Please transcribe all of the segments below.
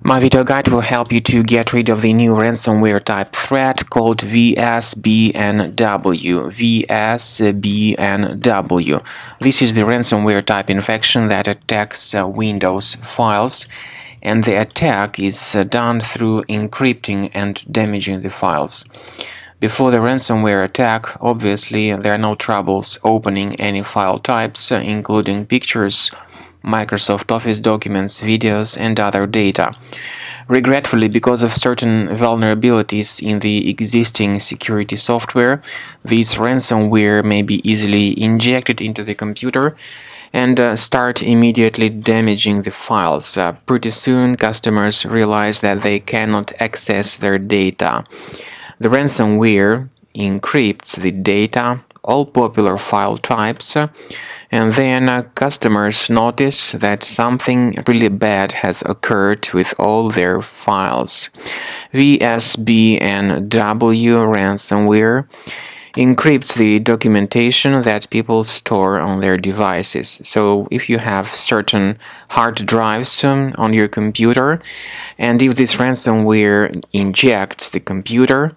My video guide will help you to get rid of the new ransomware type threat called Vsbnw. Vsbnw. This is the ransomware type infection that attacks Windows files, and the attack is done through encrypting and damaging the files. Before the ransomware attack, obviously there are no troubles opening any file types, including pictures, Microsoft Office documents, videos, and other data. Regretfully, because of certain vulnerabilities in the existing security software, this ransomware may be easily injected into the computer and start immediately damaging the files. Pretty soon, customers realize that they cannot access their data. The ransomware encrypts the data, all popular file types, and then customers notice that something really bad has occurred with all their files. Vsbnw Ransomware encrypts the documentation that people store on their devices. So if you have certain hard drives on your computer, and if this ransomware injects the computer,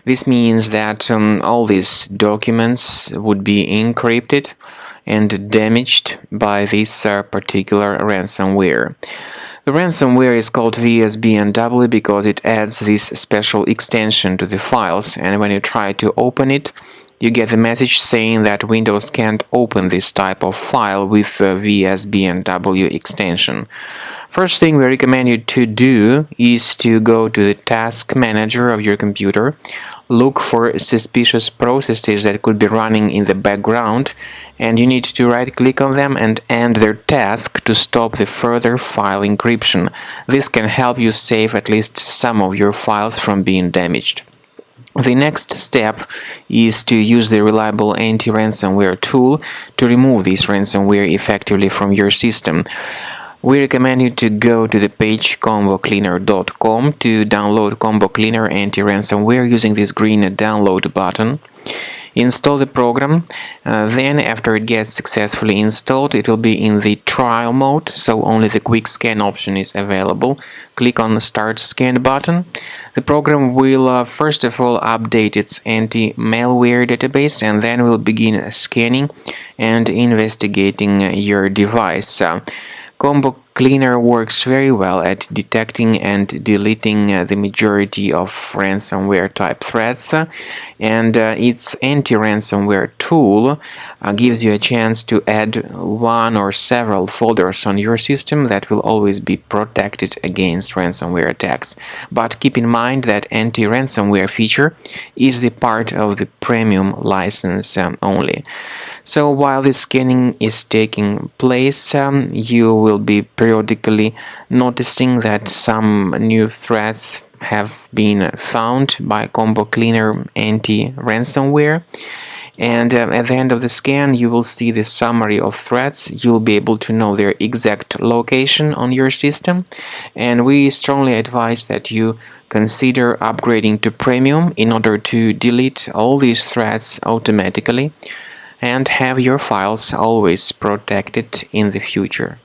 this means that all these documents would be encrypted and damaged by this particular ransomware. The ransomware is called Vsbnw because it adds this special extension to the files, and when you try to open it, you get a message saying that Windows can't open this type of file with Vsbnw extension. First thing we recommend you to do is to go to the task manager of your computer, look for suspicious processes that could be running in the background, and you need to right-click on them and end their task to stop the further file encryption. This can help you save at least some of your files from being damaged. The next step is to use the reliable anti-ransomware tool to remove this ransomware effectively from your system. We recommend you to go to the page combocleaner.com to download Combo Cleaner anti-ransomware using this green download button. Install the program, then after it gets successfully installed, it will be in the trial mode, so only the quick scan option is available. Click on the Start Scan button. The program will first of all update its anti-malware database, and then will begin scanning and investigating your device. Combo Cleaner works very well at detecting and deleting the majority of ransomware type threats, and its anti-ransomware tool gives you a chance to add one or several folders on your system that will always be protected against ransomware attacks. But keep in mind that anti-ransomware feature is the part of the premium license only. So while the scanning is taking place, you will be periodically noticing that some new threats have been found by Combo Cleaner anti-ransomware. And at the end of the scan, you will see the summary of threats. You'll be able to know their exact location on your system. And we strongly advise that you consider upgrading to Premium in order to delete all these threats automatically and have your files always protected in the future.